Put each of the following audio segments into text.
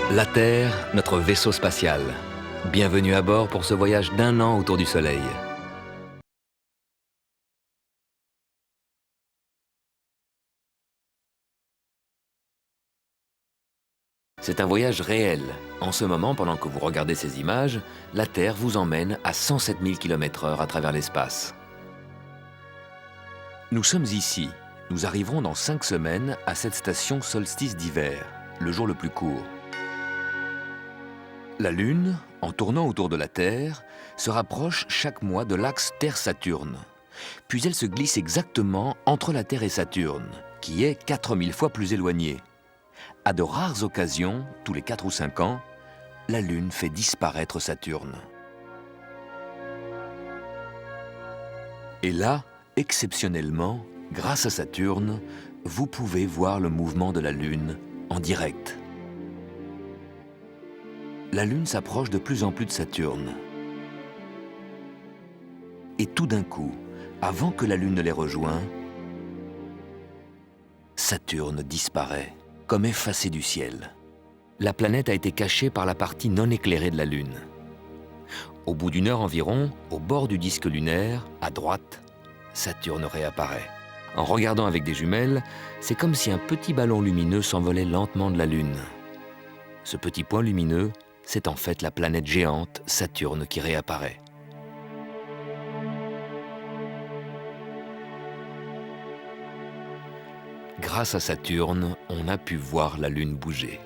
La Terre, notre vaisseau spatial. Bienvenue à bord pour ce voyage d'1 an autour du Soleil. C'est un voyage réel. En ce moment, pendant que vous regardez ces images, la Terre vous emmène à 107 000 km/h à travers l'espace. Nous sommes ici. Nous arriverons dans 5 semaines à cette station solstice d'hiver, le jour le plus court. La Lune, en tournant autour de la Terre, se rapproche chaque mois de l'axe Terre-Saturne. Puis elle se glisse exactement entre la Terre et Saturne, qui est 4000 fois plus éloignée. À de rares occasions, tous les 4 ou 5 ans, la Lune fait disparaître Saturne. Et là, exceptionnellement, grâce à Saturne, vous pouvez voir le mouvement de la Lune en direct. La Lune s'approche de plus en plus de Saturne. Et tout d'un coup, avant que la Lune ne les rejoigne, Saturne disparaît, comme effacée du ciel. La planète a été cachée par la partie non éclairée de la Lune. Au bout d'1 heure environ, au bord du disque lunaire, à droite, Saturne réapparaît. En regardant avec des jumelles, c'est comme si un petit ballon lumineux s'envolait lentement de la Lune. Ce petit point lumineux, c'est en fait la planète géante Saturne qui réapparaît. Grâce à Saturne, on a pu voir la Lune bouger.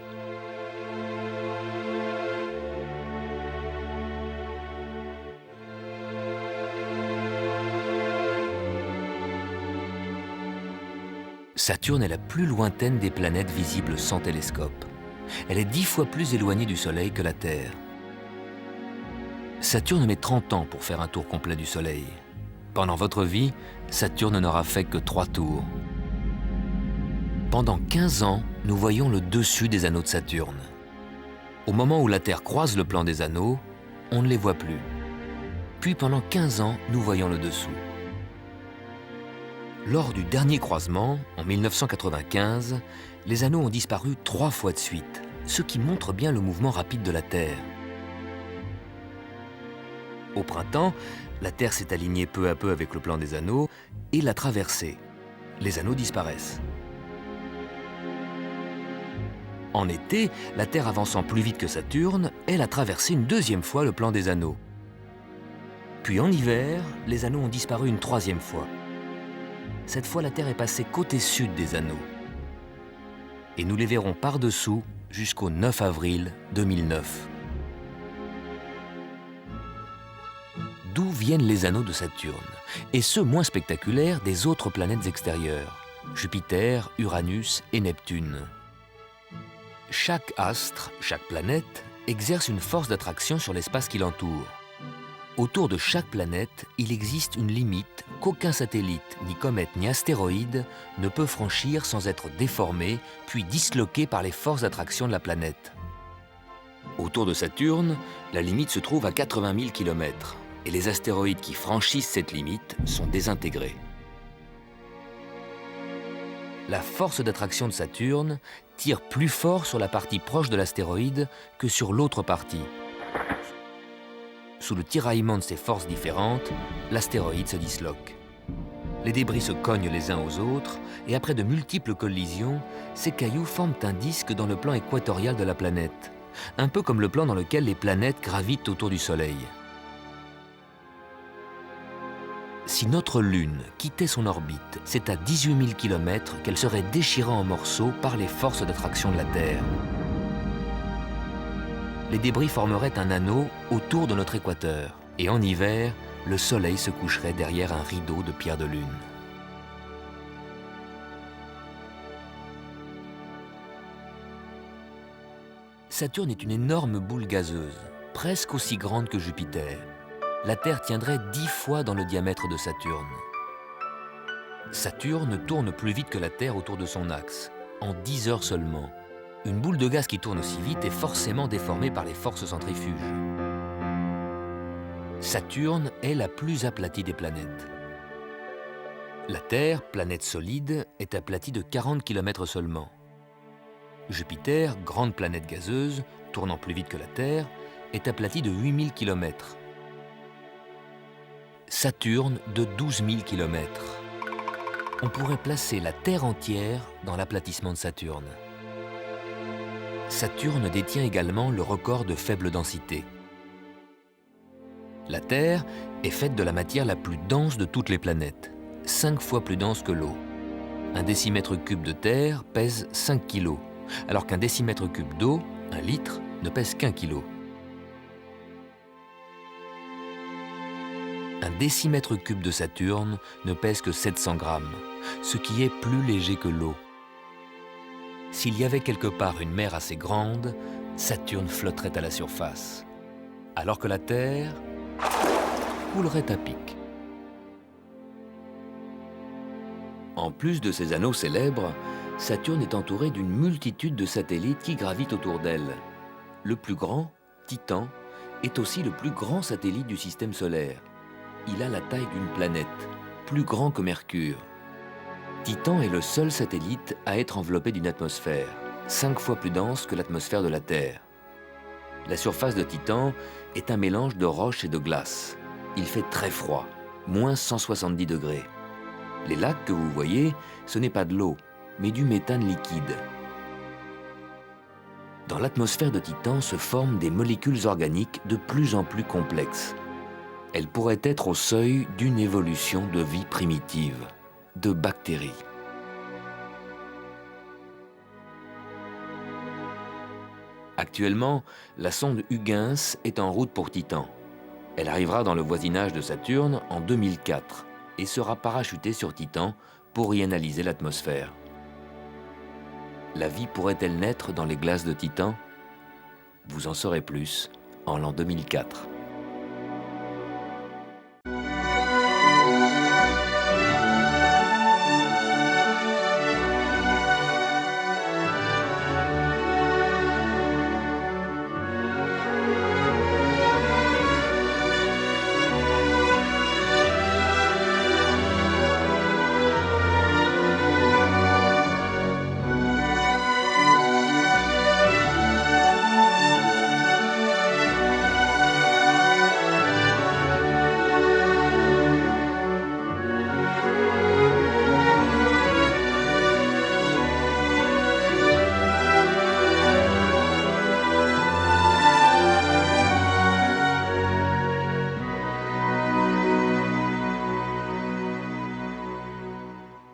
Saturne est la plus lointaine des planètes visibles sans télescope. Elle est 10 fois plus éloignée du Soleil que la Terre. Saturne met 30 ans pour faire un tour complet du Soleil. Pendant votre vie, Saturne n'aura fait que 3 tours. Pendant 15 ans, nous voyons le dessus des anneaux de Saturne. Au moment où la Terre croise le plan des anneaux, on ne les voit plus. Puis pendant 15 ans, nous voyons le dessous. Lors du dernier croisement, en 1995, les anneaux ont disparu 3 fois de suite, ce qui montre bien le mouvement rapide de la Terre. Au printemps, la Terre s'est alignée peu à peu avec le plan des anneaux et l'a traversé. Les anneaux disparaissent. En été, la Terre avançant plus vite que Saturne, elle a traversé une 2e fois le plan des anneaux. Puis en hiver, les anneaux ont disparu une 3e fois. Cette fois, la Terre est passée côté sud des anneaux. Et nous les verrons par-dessous jusqu'au 9 avril 2009. D'où viennent les anneaux de Saturne, et ceux moins spectaculaires des autres planètes extérieures, Jupiter, Uranus et Neptune. Chaque astre, chaque planète, exerce une force d'attraction sur l'espace qui l'entoure. Autour de chaque planète, il existe une limite qu'aucun satellite, ni comète, ni astéroïde ne peut franchir sans être déformé, puis disloqué par les forces d'attraction de la planète. Autour de Saturne, la limite se trouve à 80 000 km, et les astéroïdes qui franchissent cette limite sont désintégrés. La force d'attraction de Saturne tire plus fort sur la partie proche de l'astéroïde que sur l'autre partie. Sous le tiraillement de ces forces différentes, l'astéroïde se disloque. Les débris se cognent les uns aux autres et après de multiples collisions, ces cailloux forment un disque dans le plan équatorial de la planète, un peu comme le plan dans lequel les planètes gravitent autour du Soleil. Si notre Lune quittait son orbite, c'est à 18 000 km qu'elle serait déchirée en morceaux par les forces d'attraction de la Terre. Les débris formeraient un anneau autour de notre équateur. Et en hiver, le Soleil se coucherait derrière un rideau de pierre de lune. Saturne est une énorme boule gazeuse, presque aussi grande que Jupiter. La Terre tiendrait 10 fois dans le diamètre de Saturne. Saturne tourne plus vite que la Terre autour de son axe, en 10 heures seulement. Une boule de gaz qui tourne aussi vite est forcément déformée par les forces centrifuges. Saturne est la plus aplatie des planètes. La Terre, planète solide, est aplatie de 40 km seulement. Jupiter, grande planète gazeuse, tournant plus vite que la Terre, est aplati de 8000 km. Saturne de 12 000 km. On pourrait placer la Terre entière dans l'aplatissement de Saturne. Saturne détient également le record de faible densité. La Terre est faite de la matière la plus dense de toutes les planètes, 5 fois plus dense que l'eau. Un décimètre cube de Terre pèse 5 kg, alors qu'un décimètre cube d'eau, 1 litre, ne pèse qu'1 kg. Un décimètre cube de Saturne ne pèse que 700 grammes, ce qui est plus léger que l'eau. S'il y avait quelque part une mer assez grande, Saturne flotterait à la surface, alors que la Terre coulerait à pic. En plus de ses anneaux célèbres, Saturne est entouré d'une multitude de satellites qui gravitent autour d'elle. Le plus grand, Titan, est aussi le plus grand satellite du système solaire. Il a la taille d'une planète, plus grand que Mercure. Titan est le seul satellite à être enveloppé d'une atmosphère, 5 fois plus dense que l'atmosphère de la Terre. La surface de Titan est un mélange de roches et de glace. Il fait très froid, moins 170 degrés. Les lacs que vous voyez, ce n'est pas de l'eau, mais du méthane liquide. Dans l'atmosphère de Titan se forment des molécules organiques de plus en plus complexes. Elles pourraient être au seuil d'une évolution de vie primitive, de bactéries. Actuellement, la sonde Huygens est en route pour Titan. Elle arrivera dans le voisinage de Saturne en 2004 et sera parachutée sur Titan pour y analyser l'atmosphère. La vie pourrait-elle naître dans les glaces de Titan? Vous en saurez plus en l'an 2004.